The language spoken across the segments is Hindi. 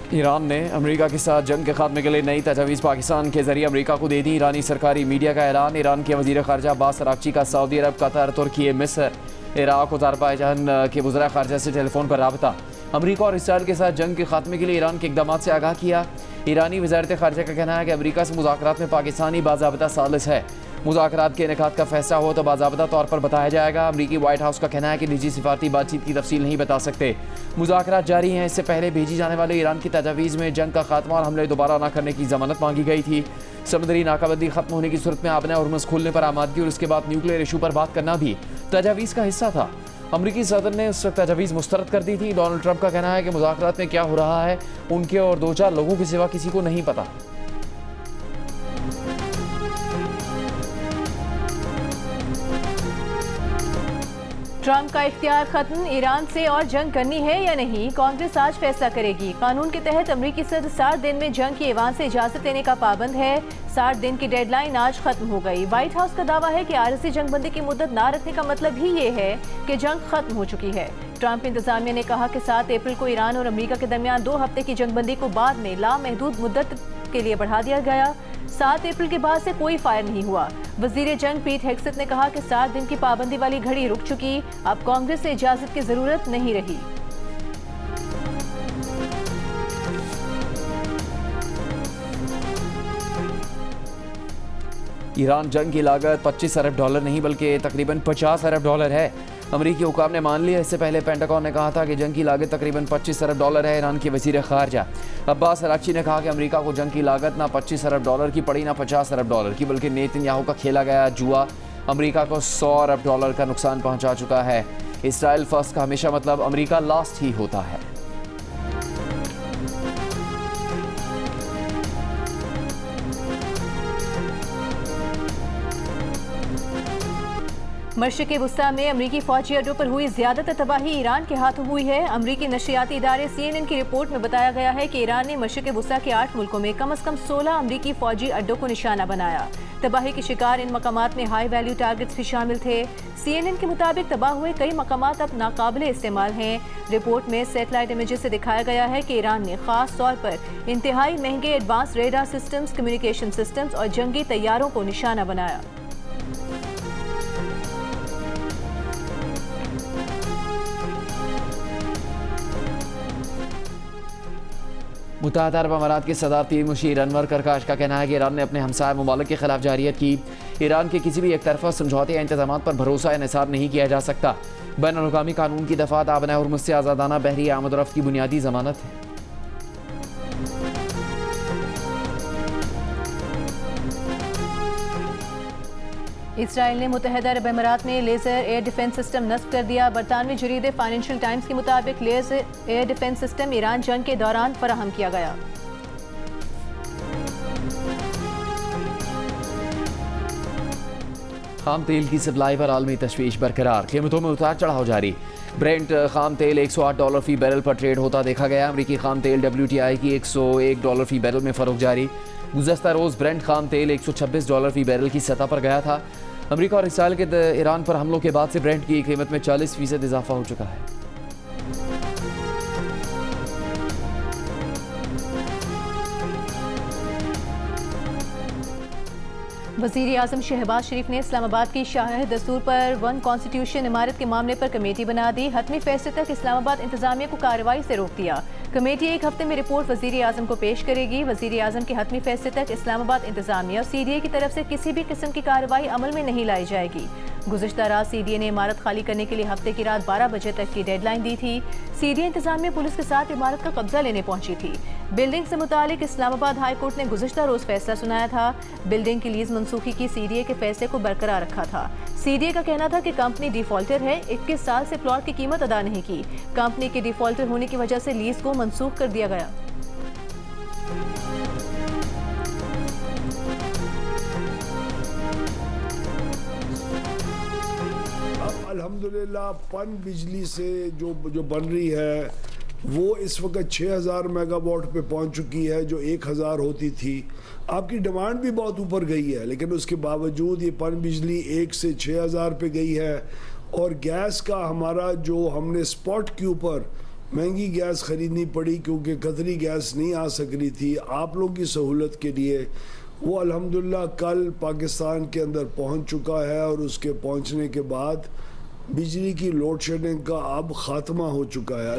ईरान ने अमेरिका के साथ जंग के खात्मे के लिए नई तजावीज़ पाकिस्तान के जरिए अमेरिका को दे दी। ईरानी सरकारी मीडिया का ऐलान। ईरान के वज़ीर ख़ारजा अब्बास अराग़ची का सऊदी अरब, कतर, तुर्की, मिस्र, इराक़, अज़रबैजान के वज़ीर ख़ारजा से टेलीफोन पर रबता। अमेरिका और इसराइल के साथ जंग के खात्मे के लिए ईरान के इक़दाम से आगाह किया। ईरानी वज़ारत ख़ारजा का कहना है कि अमेरिका से मुज़ाकरात में पाकिस्तानी बाज़ाबिता सालिस है। मुज़ाकरात के इनेकाद का फैसला हो तो बाज़ाबिता तौर पर बताया जाएगा। अमरीकी वाइट हाउस का कहना है कि निजी सिफारती बातचीत की तफसील नहीं बता सकते। मुज़ाकरात जारी हैं। इससे पहले भेजी जाने वाले ईरान की तजावीज़ में जंग का खात्मा और हमले दोबारा न करने की ज़मानत मांगी गई थी। समुद्री नाकाबंदी खत्म होने की सूरत में आबना और खोलने पर आमादगी और उसके बाद न्यूक्लियर इशू पर बात करना भी तजावीज़ का हिस्सा था। अमरीकी सदर ने उस वक्त तजावीज़ मुस्तरद कर दी थी। डोनाल्ड ट्रंप का कहना है कि मुज़ाकरात में क्या हो रहा है उनके और 2-4 लोगों के सिवा किसी को नहीं पता। ट्रंप का इख्तियार खत्म, ईरान से और जंग करनी है या नहीं, कांग्रेस आज फैसला करेगी। कानून के तहत अमरीकी सदर 60 दिन में जंग की ऐवान से इजाजत लेने का पाबंद है। 60 दिन की डेडलाइन आज खत्म हो गई। व्हाइट हाउस का दावा है कि आरज़ी जंगबंदी की मुद्दत ना रखने का मतलब ही ये है कि जंग खत्म हो चुकी है। ट्रंप इंतजामिया ने कहा कि 7 अप्रैल को ईरान और अमरीका के दरमियान 2 हफ्ते की जंगबंदी को बाद में लामहदूद मुद्दत के लिए बढ़ा दिया गया। 7 अप्रैल के बाद से कोई फायर नहीं हुआ। वजीर जंग पीट हेगसेथ ने कहा कि 60 दिन की पाबंदी वाली घड़ी रुक चुकी, अब कांग्रेस से इजाजत की जरूरत नहीं रही। ईरान जंग की लागत $25 अरब नहीं बल्कि तकरीबन $50 अरब है। अमरीकी हुकाम ने मान लिया। इससे पहले पेंटागन ने कहा था कि जंग की लागत तकरीबन $25 अरब है। ईरान के वज़ीर ख़ारजा अब्बास अराग़ची ने कहा कि अमरीका को जंग की लागत ना $25 अरब की पड़ी ना $50 अरब की, बल्कि नेतन्याहू का खेला गया जुआ अमरीका को $100 अरब का नुकसान पहुंचा चुका है। इसराइल फर्स्ट का हमेशा मतलब अमरीका लास्ट ही होता है। मशरिक़ वुस्ता में अमरीकी फौजी अड्डों पर हुई ज़्यादातर तबाही ईरान के हाथों हुई है। अमरीकी नशियाती इदारे CNN की रिपोर्ट में बताया गया है कि ईरान ने मशरिक़ वुस्ता के 8 मुल्कों में कम अज़ कम 16 अमरीकी फौजी अड्डों को निशाना बनाया। तबाही के शिकार इन मकामात में हाई वैल्यू टारगेट्स भी शामिल थे। CNN के मुताबिक तबाह हुए कई मकामात अब नाकाबिले इस्तेमाल हैं। रिपोर्ट में सैटेलाइट इमेजेस से दिखाया गया है कि ईरान ने खास तौर पर इंतहाई महंगे advance radar systems, communication systems और जंगी तैयारों को निशाना बनाया। मुत्तहदा अरब अमारात के सदारती मुशीर अनवर करकाश का कहना है कि ईरान ने अपने हमसाय ममालिक के खिलाफ जारियत की। ईरान के किसी भी एक तरफा समझौते या इंतजामात पर भरोसा या निसार नहीं किया जा सकता। बैनुल-अक़वामी कानून की दफ़ात आबना और मुझसे आज़ादाना बहरी आमद-ओ-रफ़्त की बुनियादी ज़मानत है। इसराइल ने मुत्तहदा अरब अमारात में लेज़र एयर डिफेंस सिस्टम नस्ब कर दिया। बरतानवी जरीदे फाइनेंशियल टाइम्स के मुताबिक laser air defence system Iran जंग के दौरान फराहम किया गया। खाम तेल की सप्लाई पर आलमी तशवीश बरकरार। कीमतों में उतार चढ़ाव जारी। ब्रेंट खाम तेल $108 फी बैरल पर ट्रेड होता देखा गया। अमरीकी खाम तेल WTI की $101 फी बैरल में फ़रोग जारी। गुज़श्ता रोज़ ब्रेंट खाम तेल $126 फी बैरल की सतह पर गया था। अमरीका और इसराइल के ईरान पर हमलों के बाद से ब्रेंट की कीमत में 40% इजाफा हो चुका है। वज़ीर आज़म शहबाज शरीफ ने इस्लामाबाद की शाह दस्तूर पर 1 कॉन्स्टिट्यूशन इमारत के मामले पर कमेटी बना दी। हतमी फैसले तक इस्लामाबाद इंतजामिया को कार्रवाई से रोक दिया। कमेटी 1 हफ्ते में रिपोर्ट वज़ीर आज़म को पेश करेगी। वज़ीर आज़म के हतमी फैसले तक इस्लामाबाद इंतजामिया और CDA की तरफ से किसी भी किस्म की कार्रवाई अमल में नहीं लाई जाएगी। गुज़श्ता रात CDA ने इमारत खाली करने के लिए हफ्ते की रात 12 बजे तक की डेडलाइन दी थी। CDA इंतजामिया पुलिस के साथ इमारत का कब्जा लेने पहुंची थी। बिल्डिंग से मुतालिक इस्लामाबाद हाई कोर्ट ने गुज़श्ता रोज़ फैसला सुनाया था। बिल्डिंग की लीज मनसूखी की CDA के फैसले को बरकरार रखा था। CDA का कहना था कि कंपनी डिफॉल्टर है, 21 साल से प्लॉट की कीमत अदा नहीं की। कंपनी के डिफॉल्टर होने की वजह से लीज को मनसूख कर दिया गया। अल्हम्दुलिल्लाह पन बिजली से जो बन रही है वो इस वक्त 6000 मेगावाट पे पहुंच चुकी है, जो 1000 होती थी। आपकी डिमांड भी बहुत ऊपर गई है, लेकिन उसके बावजूद ये पन बिजली 1 से 6000 पे गई है। और गैस का हमारा जो हमने स्पॉट के ऊपर महंगी गैस ख़रीदनी पड़ी क्योंकि कतरी गैस नहीं आ सक रही थी। आप लोगों की सहूलत के लिए वो अल्हम्दुलिल्लाह कल पाकिस्तान के अंदर पहुंच चुका है और उसके पहुंचने के बाद बिजली की लोड शेडिंग का अब ख़ात्मा हो चुका है।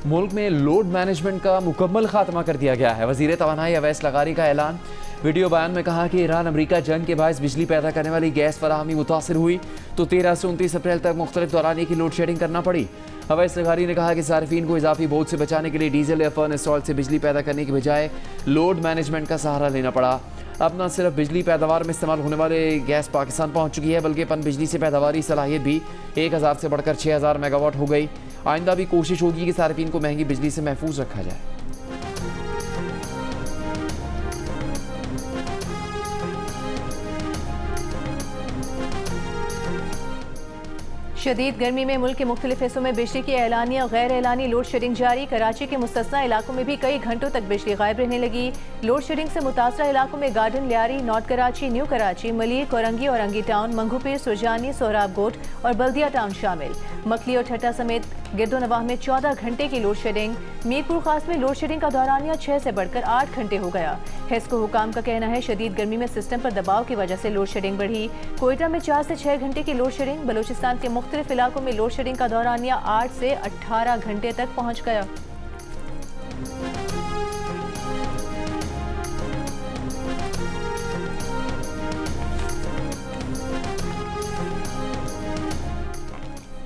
मुल्क में लोड मैनेजमेंट का मुकम्मल खात्मा कर दिया गया है। वज़ीर तवानाई अवैस लगारी का ऐलान। वीडियो बयान में कहा कि ईरान अमरीका जंग के बायस बिजली पैदा करने वाली गैस फराहमी मुतासर हुई तो 13 से 29 अप्रैल तक मुख्तलिफ दौरानिए की लोड शेडिंग करना पड़ी। अवैस लगारी ने कहा कि सार्फिन को इजाफी बोझ से बचाने के लिए डीजल या फर्नेस ऑयल से बिजली पैदा करने की बजाय लोड मैनेजमेंट का सहारा लेना पड़ा। अब न सिर्फ बिजली पैदावार में इस्तेमाल होने वाले गैस पाकिस्तान पहुंच चुकी है बल्कि पन बिजली से पैदावारी सलाहियत भी 1000 से बढ़कर 6000 मेगावाट हो गई। आइंदा भी कोशिश होगी कि सार्फिन को महंगी बिजली से महफूज रखा जाए। शदीद गर्मी में मुल्क के मुख्तलिफ हिस्सों में बिजली की एलानी और गैर एलानी लोड शेडिंग जारी। कराची के मुस्तस्ना इलाकों में भी कई घंटों तक बिजली गायब रहने लगी। लोड शेडिंग से मुतासरा इलाकों में garden Lyari, north Karachi, new Karachi, Malik, Orangi, Orangi town, Manghopir, Surjani, Sohrab Goth और बल्दिया टाउन शामिल। मखली और ठट्टा समेत गिरदोनवाह में 14 घंटे की लोड शेडिंग। मीरपुर खास में लोड शेडिंग का दौरानिया 6 से बढ़कर 8 घंटे हो गया। हेस्को हुकाम का कहना है शदीद गर्मी में सिस्टम पर दबाव की वजह से लोड शेडिंग बढ़ी। कोयटा में 4 से 6 घंटे की लोड शेडिंग। बलूचिस्तान के मुख्तलिफ इलाकों में लोड शेडिंग का दौरानिया 8 से 18 घंटे तक पहुंच गया।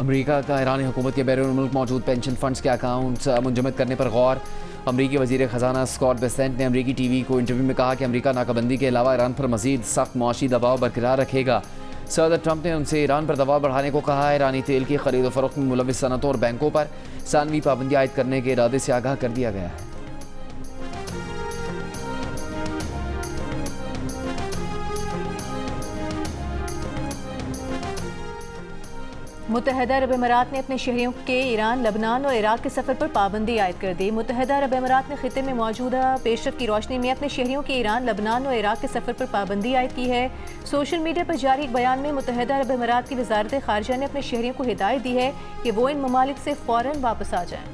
अमरीका का ईरानी हुकूमत के बैरून मुल्क मौजूद पेंशन फंड्स के अकाउंट्स मुंजमद करने पर गौर। अमरीकी वज़ीर ख़जाना स्कॉट बेसेंट ने अमरीकी टीवी को इंटरव्यू में कहा कि अमरीका नाकाबंदी के अलावा ईरान पर मज़ीद सख्त मुआशी दबाव बरकरार रखेगा। सदर ट्रंप ने उनसे ईरान पर दबाव बढ़ाने को कहा है। ईरानी तेल की खरीद व फरोख्त में मुलविस सनतों और बैंकों पर सानवी पाबंदी आयद करने के इरादे से आगाह कर दिया गया है। मुत्तहदा अरब अमीरात ने अपने शहरियों के ईरान, लबनान और इराक के सफ़र पर पाबंदी आयद कर दी। मुत्तहदा अरब अमीरात ने खित्ते में मौजूदा पेशरफ की रोशनी में अपने शहरियों के ईरान, लबनान और इराक के सफ़र पर पाबंदी आयद की है। सोशल मीडिया पर जारी एक बयान में मुत्तहदा अरब अमीरात की वजारत खारजा ने अपने शहरियों को हिदायत दी है कि वो इन ममालिक से फ़ौरन वापस आ जाएं।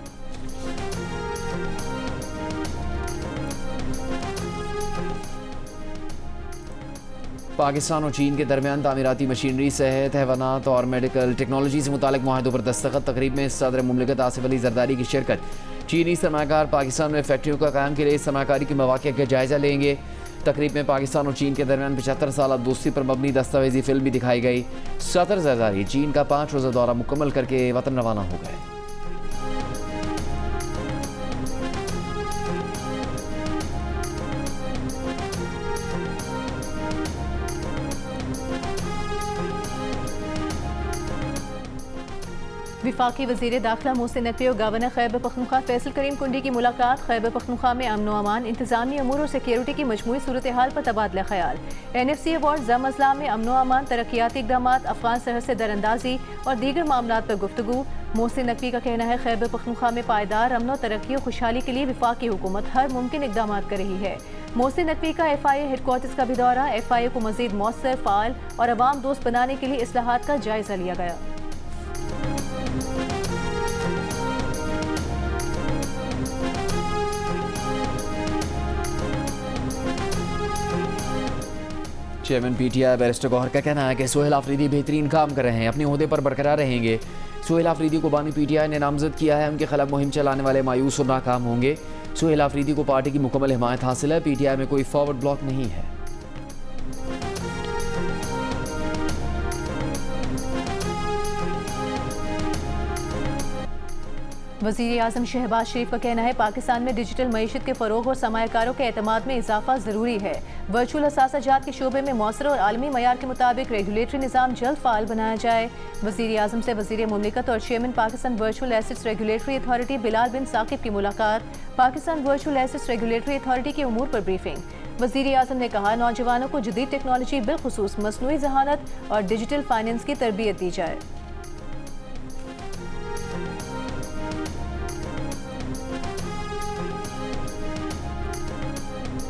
पाकिस्तान और चीन के दरमियान तामीराती मशीनरी, सेहत, हैवानात और मेडिकल टेक्नोलॉजी से मुतालिक मुआहदों पर दस्तखत। तकरीब में सदर मुमलिकत आसिफ अली जरदारी की शिरकत। चीनी सरमाकार पाकिस्तान में फैक्ट्रियों का कायम के लिए सरमाकारी के मौक़े का जायजा लेंगे। तकरीब में पाकिस्तान और चीन के दरमियान 75 साल दोस्ती पर मबनी दस्तावेजी फिल्म भी दिखाई गई। सदर जरदारी चीन का 5 रोज़ा दौरा मुकम्मल करके वतन रवाना हो गए। विफाकी वज़ीर दाखिला मोहसिन नकवी और गवर्नर खैबर पख्तूनख्वा फैसल करीम कुंडी की मुलाकात। खैबर पख्तूनख्वा में अमन व अमान, इंतजामी अमूर और सिक्योरिटी की मजमूई सूरत हाल पर तबादला ख्याल। NFC अवार्ड ज़म अज़ला में अमन व अमान, तरक्याती इक़दाम, अफगान सरहद से दरअंदाजी और दीगर मामलात पर गुफ्तगू। मोहसिन नकवी का कहना है खैबर पख्तूनख्वा में पायदार अमन और तरक्की और खुशहाली के लिए विफाकी हुकूमत हर मुमकिन इक़दाम कर रही है। मोहसिन नकवी का FIA हेडक्वार्टर्स का भी दौरा। FIA को मज़ीद मौसर, फ़ाल और अवाम दोस्त बनाने के लिए इस्लाहात का जायज़ा लिया गया। चेयरमैन PTI बैरिस्टर गौहर का कहना है कि सोहेल आफरीदी बेहतरीन काम कर रहे हैं, अपने ओहदे पर बरकरार रहेंगे। सोहेल आफरीदी को बानी PTI ने नामजद किया है। उनके खिलाफ मुहिम चलाने वाले मायूस और नाकाम होंगे। सोहेल आफरीदी को पार्टी की मुकम्मल हिमायत हासिल है। PTI में कोई फॉरवर्ड ब्लॉक नहीं है। वज़ीर आज़म शहबाज शरीफ का कहना है पाकिस्तान में डिजिटल मईशत के फ़रोग़ और सरमायाकारों के एतमाद में इजाफा ज़रूरी है। वर्चुअल असासाजात के शोबे में मौसर और आलमी मयार के मुताबिक रेगुलेटरी निज़ाम जल्द फ़ाल बनाया जाए। वज़ीर आज़म से वज़ीर मुमलिकत और chairman Pakistan virtual assets regulatory authority Bilal bin Saqib की मुलाकात। Pakistan virtual assets regulatory authority के उमूर पर ब्रीफिंग। वज़ीर आज़म ने कहा नौजवानों को जदीद टेक्नोलॉजी बिलखुसूस मसनूई ज़हानत और डिजिटल फाइनेंस की तरबियत दी जाए।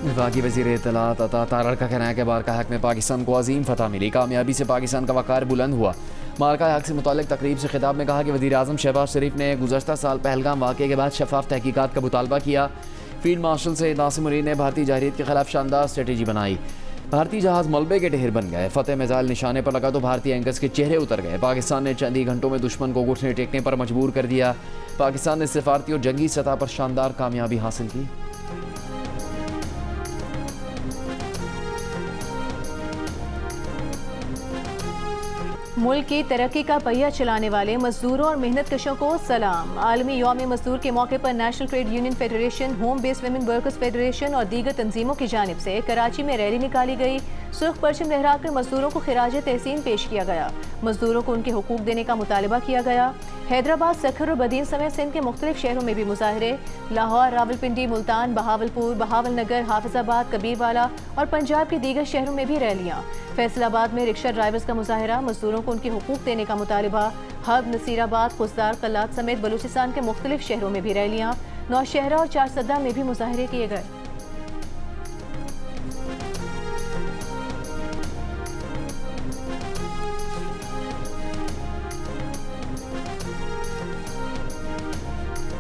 विभागी वज़ीर इत्तलात अता तारड़ का कहना है कि बार का हक में पाकिस्तान को अजीम फतह मिली। कामयाबी से पाकिस्तान का वक़ार बुलंद हुआ। मार्का हक से मुतालिक तकरीब से खिताब में कहा कि वज़ीर आज़म शहबाज शरीफ ने गुज़श्ता साल पहलगाम वाक़े के बाद शफाफ तहकीकात का मुतालबा किया। फील्ड मार्शल से नासिम मुनीर ने भारतीय जारहीत के खिलाफ शानदार स्ट्रेटेजी बनाई। भारतीय जहाज़ मलबे के ढेर बन गए। फतेह मिसाइल निशाने पर लगा तो भारतीय एंकर्स के चेहरे उतर गए। पाकिस्तान ने चंद ही घंटों में दुश्मन को घुटने टेकने पर मजबूर कर दिया। पाकिस्तान ने सिफारती और जंगी सतह पर शानदार कामयाबी हासिल की। मुल्क की तरक्की का पहिया चलाने वाले मजदूरों और मेहनत कशों को सलाम। आलमी यौम मजदूर के मौके पर national trade union federation, home based women workers federation और दीगर तंजीमों की जानिब से कराची में रैली निकाली गई। सुर्ख परचम लहराकर मजदूरों को खिराज तहसीन पेश किया गया। मजदूरों को उनके हुकूक देने का मुतालबा किया गया। हैदराबाद, सखर और बदीन समेत सिंध के मुख्तलिफ शहरों में भी मुजाहरे। लाहौर, रावलपिंडी, मुल्तान, बहावलपुर, बहावलनगर, हाफिजाबाद, कबीरवाला और पंजाब के दीगर शहरों में भी रैलियाँ। फैसलाबाद में रिक्शा ड्राइवर्स का मुजाहरा, मजदूरों को उनके हुकूक देने का मुतालबा। हब, नसीराबाद, खुसदार, कल्लात समेत बलूचिस्तान के मुख्तलिफ शहरों में भी रैलियाँ। नौशहरा और चारसदा में भी मुजाहरे किए गए।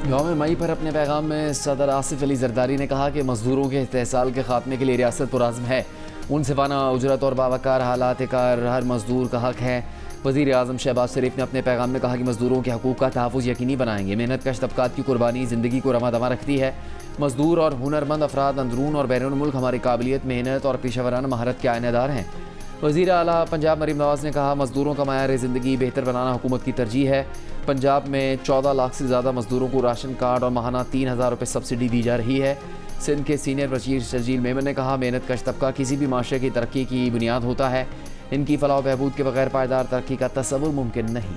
यौम मई पर अपने पैगाम में सदर आसिफ अली जरदारी ने कहा कि मजदूरों के इस्तेहसाल के खात्मे के लिए रियासत पुरज़्म है। मुनसिफाना उजरत और बावकार हालात कार हर मजदूर का हक है। वज़ीर आज़म शहबाज शरीफ ने अपने पैगाम में कहा कि मजदूरों के हकूक़ का तहफ़्फ़ुज़ यकीनी बनाएंगे। मेहनत कश तबकात की कुर्बानी ज़िंदगी को रमा दमा रखती है। मजदूर और हुनरमंद अफराद अंदरून और बैरून मुल्क हमारी काबिलियत, मेहनत और पेशावराना महारत के आइनेदार हैं। वज़ीर आला पंजाब मरीम नवाज़ ने कहा मजदूरों का मयार ज़िंदगी बेहतर बनाना हुकूमत की तरजीह है। पंजाब में 14 लाख से ज़्यादा मजदूरों को राशन कार्ड और माहाना 3000 रुपये सब्सिडी दी जा रही है। सिंध के सीनियर वज़ीर शर्जील मेमन ने कहा मेहनत कश तबका किसी भी माशरे की तरक्की की बुनियाद होता है। इनकी फलाह बहबूद के बगैर पायदार तरक्की का तसव्वुर मुमकिन नहीं।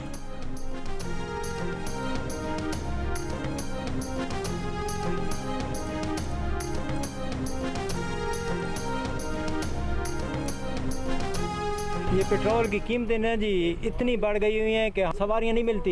ये पेट्रोल की कीमतें ना जी इतनी बढ़ गई हुई हैं कि सवारियां नहीं मिलती।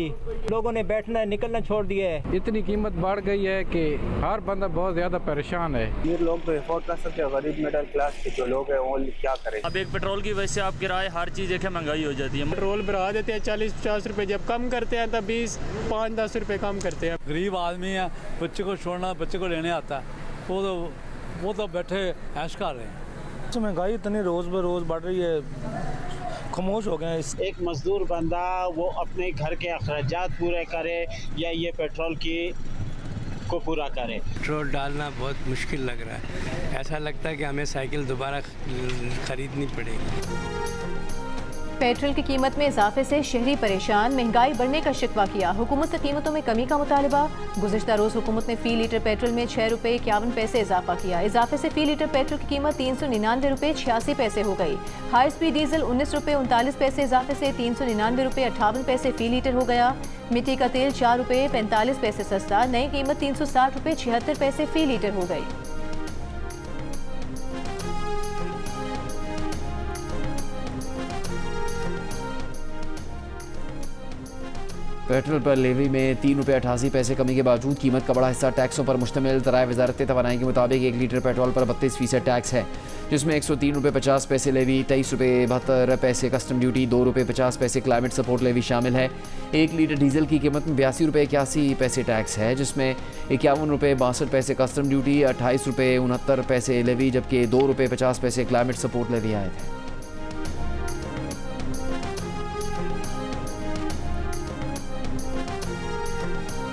लोगों ने बैठना निकलना छोड़ दिया है। इतनी कीमत बढ़ गई है कि हर बंदा बहुत ज़्यादा परेशान है। ये लोग तो अफोर्ड कर सकते हैं, गरीब मिडिल क्लास के जो लोग हैं वो क्या करें। अब एक पेट्रोल की वजह से आप किराए हर चीज़ एक महंगाई हो जाती है। पेट्रोल बढ़ा देते हैं 40-50 रुपए, जब कम करते हैं तब 20-5-10 रुपए कम करते हैं। गरीब आदमी है, बच्चे को छोड़ना, बच्चे को लेने आता है, वो तो बैठे ऐश कर रहे हैं। महंगाई इतनी रोज़ ब रोज़ बढ़ रही है, खामोश हो गए। एक मजदूर बंदा वो अपने घर के अखराजात पूरे करे या ये पेट्रोल की को पूरा करे। पेट्रोल डालना बहुत मुश्किल लग रहा है। ऐसा लगता है कि हमें साइकिल दोबारा खरीदनी पड़ेगी। पेट्रोल की कीमत में इजाफे से शहरी परेशान, महंगाई बढ़ने का शिकवा किया। हुकूमत से कीमतों में कमी का मुतालबा। गुज़िश्ता रोज़ हुकूमत ने फ़ी लीटर पेट्रोल में 6 रुपये 51 पैसे इजाफा किया। इजाफे से फ़ी लीटर पेट्रोल की कीमत 399 रुपये 86 पैसे हो गई। हाई स्पीड डीजल 19 रुपये 39 पैसे इजाफे से 399 रुपये 58 पैसे फ़ी लीटर हो गया। मिट्टी का तेल 4 रुपये 45 पैसे सस्ता, नई कीमत 360 रुपये 76 पैसे फ़ी लीटर हो गई। पेट्रोल पर लेवी में 3 रुपये 88 पैसे कमी के बावजूद कीमत का बड़ा हिस्सा टैक्सों पर मुश्तमिल। ज़राए वज़ारत तवानाई के मुताबिक 1 लीटर पेट्रोल पर 32% टैक्स है, जिसमें 103 रुपये 50 पैसे लेवी, 23 रुपये 72 पैसे कस्टम ड्यूटी, 2 रुपये 50 पैसे क्लाइमेट सपोर्ट लेवी शामिल है। 1 लीटर डीजल की कीमत में 82 रुपये 81 पैसे टैक्स है, जिसमें 51 रुपये 62 पैसे कस्टम ड्यूटी, 28 रुपये 69 पैसे लेवी, जबकि 2 रुपये 50 पैसे क्लाइमेट सपोर्ट लेवी आए थे।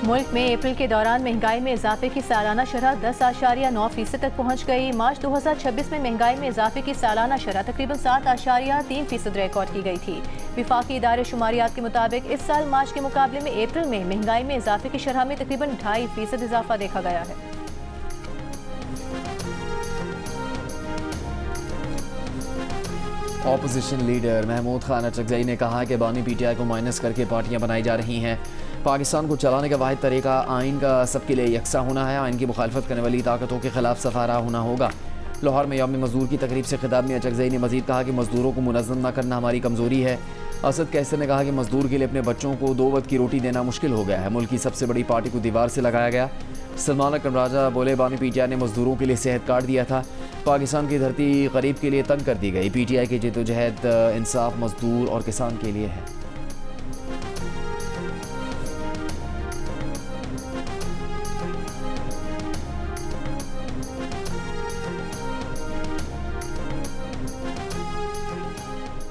मुल्क में अप्रैल के दौरान महंगाई में इजाफे की सालाना शरह 10.9% तक पहुँच गई। मार्च 2026 में महंगाई में इजाफे की सालाना शरह तकरीबन 7.3% रिकॉर्ड की गई थी। विफाकी इदारे शुमारियात के मुताबिक इस साल मार्च के मुकाबले में अप्रैल में महंगाई में इजाफे की शरह में तकरीबन 2.5% इजाफा देखा गया है। ऑपोजिशन लीडर महमूद खान अचकजई ने कहा कि बानी PTI को माइनस करके पार्टियां बनाई जा रही हैं। पाकिस्तान को चलाने का वाहिद तरीका आइन का सबके लिए यकसा होना है। आइन की मुखालफत करने वाली ताकतों के खिलाफ सफारा होना होगा। लाहौर में यौम मजदूर की तकरीब से खिताब में अचकजई ने मजीद कहा कि मजदूरों को मुनज़्ज़म न करना हमारी कमज़ोरी है। असद कैसर ने कहा कि मजदूर के लिए अपने बच्चों को 2 वक्त की रोटी देना मुश्किल हो गया है। मुल्क की सबसे बड़ी पार्टी को दीवार से लगाया गया। सलमान अकरम राजा बोले बानी PTI ने मजदूरों के लिए सेहत कार्ड दिया था। पाकिस्तान की धरती गरीब के लिए तंग कर दी गई। PTI की जद्दोजहद इंसाफ मजदूर और किसान के लिए है।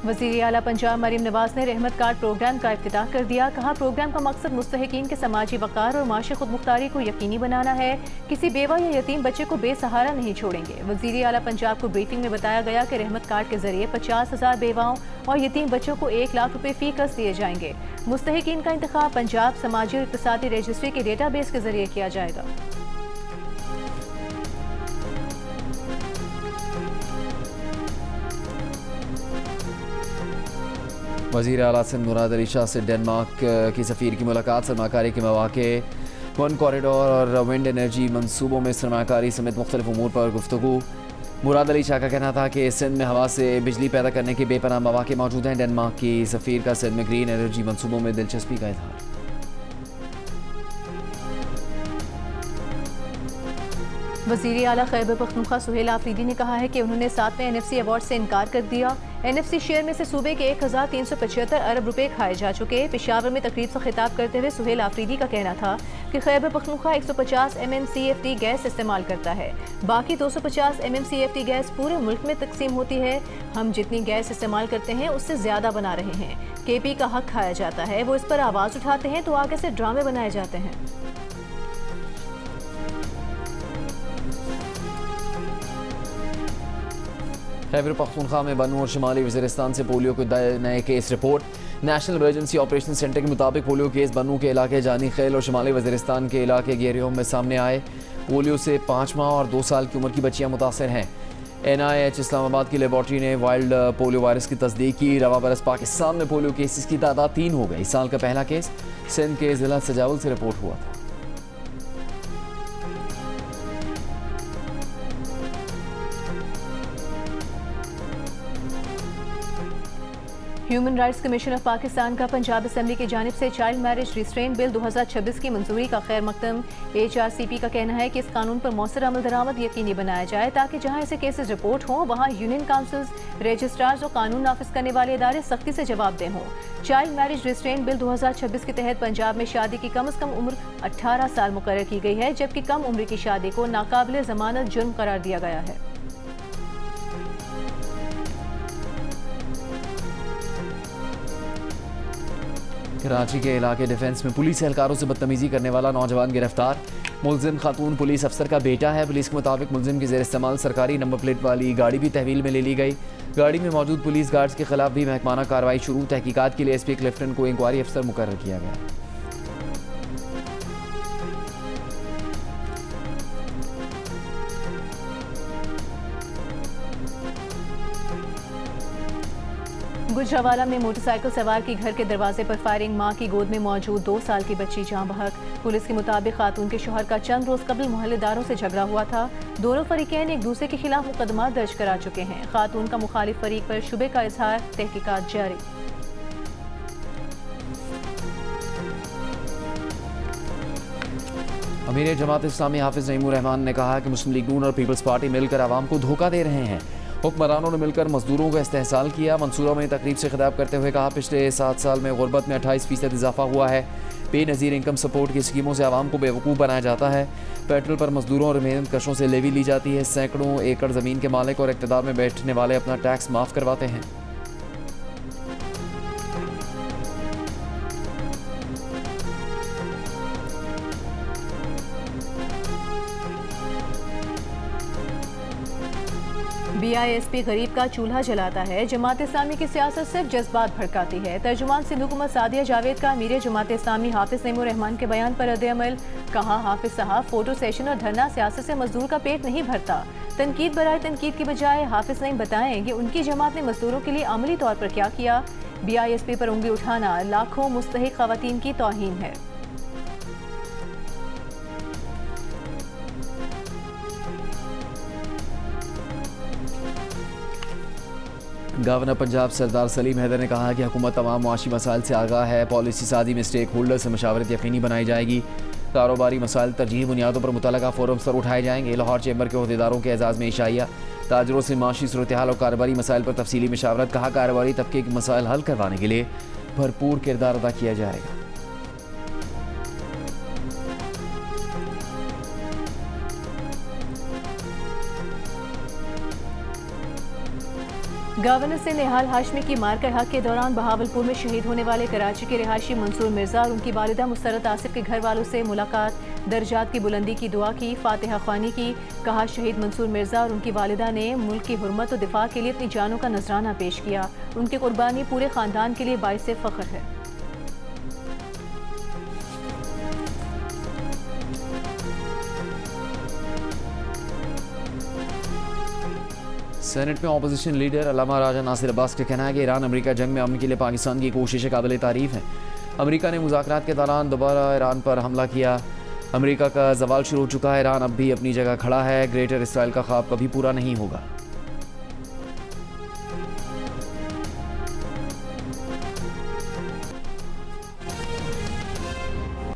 वज़ीर आला पंजाब मरीम नवाज ने रहमत कार्ड प्रोग्राम का इफ्तिताह कर दिया। कहा, प्रोग्राम का मकसद मुस्तहिकीन के समाजी वक़ार और माशी खुदमुख्तारी को यकीनी बनाना है। किसी बेवा या यतीम बच्चे को बेसहारा नहीं छोड़ेंगे। वज़ीर आला पंजाब को ब्रीफिंग में बताया गया कि रहमत कार्ड के जरिए 50,000 बेवाओं और यतीम बच्चों को 1 लाख रुपए फी कस दिए जाएंगे। मुस्तहिकीन का इंतखाब पंजाब समाजी और इक़्तिसादी रजिस्ट्री के डेटाबेस के जरिए किया जाएगा। वज़ीर आला सिंध मुराद अली शाह से डेनमार्क की सफ़ीर की मुलाकात। सरमाकारी के मौके, वन कॉरिडोर और विंड एनर्जी मनसूबों में सरमाकारी समेत मुख्तलिफ उमूर पर गुफ्तगू। मुराद अली शाह का कहना था कि सिंध में हवा से बिजली पैदा करने के बेपनाह मौके मौजूद हैं। डेनमार्क की सफ़ीर का सिंध में ग्रीन एनर्जी मनसूबों में दिलचस्पी का इज़हार। वज़ीर आला खैबर पख्तूनख्वा सुहेल आफरीदी ने कहा है कि उन्होंने 7वें NFC अवार्ड से इनकार कर दिया। NFC शेयर में से सूबे के 1375 अरब रुपए खाए जा चुके। पेशावर में तकरीब से खिताब करते हुए सुहेल आफरीदी का कहना था कि खैबर पख्तूनख्वा 150 MMCFD गैस इस्तेमाल करता है, बाकी 250 MMCFD गैस पूरे मुल्क में तकसीम होती है। हम जितनी गैस इस्तेमाल करते हैं उससे ज़्यादा बना रहे हैं। KP का हक खाया जाता है, वो इस पर आवाज़ उठाते हैं तो आगे से ड्रामे बनाए जाते हैं। खैबर पख्तूनख्वा में बनू और शुमाली वज़ीरिस्तान से पोलियो के नए case report. National emergency operation centre के मुताबिक पोलियो केस बनू के इलाके जानी खेल और शुमाली वज़ीरिस्तान के इलाके गेरियोम में सामने आए। पोलियो से 5 माह और 2 साल की उम्र की बच्चियाँ मुतासर हैं। NIH इस्लामाबाद की लेबॉर्ट्री ने वाइल्ड पोलियो वायरस की तस्दीक की। रवा बरस पाकिस्तान में पोलियो केसेस की तादाद 3 हो गई। इस साल का पहला केस सिंध के ज़िला सजावल से रिपोर्ट हुआ था। Human rights commission of Pakistan का पंजाब असेंबली की जानिब से चाइल्ड मैरिज रिस्ट्रेंट बिल 2026 की मंजूरी का खैर मकदम। HRCP का कहना है कि इस कानून पर मौसर अमल दरामद यकीनी बनाया जाए ताकि जहां ऐसे केसेस रिपोर्ट हों वहां यूनियन काउंसिल्स, रजिस्ट्रार्स और कानून नाफिज करने वाले इदारे सख्ती से जवाबदेह हों। चाइल्ड मैरिज रिस्ट्रेंट बिल 2026 के तहत पंजाब में शादी की कम अज कम उम्र 18 साल मुकर्रर की गई है, जबकि कम उम्र की शादी को नाकाबिल जमानत जुर्म करार दिया गया है। कराची के इलाके डिफेंस में पुलिस एहलकारों से बदतमीजी करने वाला नौजवान गिरफ्तार। मुलजिम खातून पुलिस अफसर का बेटा है। पुलिस के मुताबिक मुलजिम की ज़ेर इस्तेमाल सरकारी नंबर प्लेट वाली गाड़ी भी तहवील में ले ली गई। गाड़ी में मौजूद पुलिस गार्ड्स के खिलाफ भी महकमाना कार्रवाई शुरू। तहकीकात के लिए SP क्लिफ्टन को इंक्वायरी अफसर मुकर्रर किया गया। गुजरावाला में मोटरसाइकिल सवार की घर के दरवाजे पर फायरिंग। मां की गोद में मौजूद 2 साल की बच्ची जाँ बहक। पुलिस के मुताबिक खातून के शौहर का चंद रोज कबल मोहल्लेदारों से झगड़ा हुआ था। दोनों फरीकैन एक दूसरे के खिलाफ मुकदमा दर्ज करा चुके हैं। खातून का मुखालिफ फरीक पर शुबे का इजहार। तहकीकात जारी। अमीर जमात इस्लामी हाफिज नईमुर रहमान ने कहा कि मुस्लिम लीग नून और पीपल्स पार्टी मिलकर आवाम को धोखा दे रहे हैं। हुक्मरानों ने मिलकर मजदूरों का इस्तेहसाल किया। मंसूरा में तकरीब से खिताब करते हुए कहा, पिछले 7 साल में गुर्बत में 28% इजाफा हुआ है। बेनज़ीर इनकम सपोर्ट की स्कीमों से आवाम को बेवकूफ़ बनाया जाता है। पेट्रोल पर मजदूरों और मेहनत कशों से लेवी ली जाती है। सैकड़ों एकड़ ज़मीन के मालिक और इक़्तिदार में बैठने वाले अपना टैक्स माफ़ करवाते हैं। BISP गरीब का चूल्हा जलाता है। जमात इस्लामी की सियासत सिर्फ जज्बात भड़काती है। तर्जुमान सिंध हुकूमत सादिया जावेद का अमीर जमात इस्लामी हाफिज नईमुर रहमान के बयान पर रद्द-ए-अमल। कहा, हाफिज साहब फोटो सेशन और धरना सियासत से मजदूर का पेट नहीं भरता। तनकीद बराए तनकीद की बजाय हाफिज नईम बताएं कि उनकी जमात ने मजदूरों के लिए अमली तौर पर क्या किया। BISP पर उंगली उठाना लाखों मुस्तहिक खवातीन की तौहीन है। गवर्नर पंजाब सरदार सलीम हैदर ने कहा कि हुकूमत तमाम मुआशी मसाइल से आगाह है। पॉलिसी साजी में स्टेक होल्डर से मशावरत यकीनी बनाई जाएगी। कारोबारी मसाइल तरजीही बुनियादों पर मुतलका फोरम्स पर उठाए जाएंगे। लाहौर चैम्बर के अहदेदारों के एजाज़ में इशाइया। ताजरों से माशी सूरत हाल और कारोबारी मसाइल पर तफसीली मशावरत। कहा, कारोबारी तबके के मसाइल हल करवाने के लिए भरपूर किरदार अदा किया जाएगा। गवर्नर से निहाल हाशमी की मार्का हक के दौरान बहावलपुर में शहीद होने वाले कराची के रिहायशी मंसूर मिर्जा और उनकी वालिदा मुसरत आसिफ के घर वालों से मुलाकात, दर्जात की बुलंदी की दुआ की, फातिहा ख्वानी की। कहा, शहीद मंसूर मिर्जा और उनकी वालिदा ने मुल्क की हुर्मत और दिफा के लिए अपनी जानों का नजराना पेश किया। उनकी कुर्बानी पूरे खानदान के लिए बाइस फख्र है। सेनेट में अपोजिशन लीडर अल्लामा राजा नासिर अब्बास का कहना है कि ईरान अमेरिका जंग में अमन के लिए पाकिस्तान की कोशिशें काबिल तारीफ हैं। अमेरिका ने मुज़ाकरात के दौरान दोबारा ईरान पर हमला किया। अमेरिका का जवाल शुरू हो चुका है। ईरान अब भी अपनी जगह खड़ा है। ग्रेटर इसराइल का ख्वाब कभी पूरा नहीं होगा।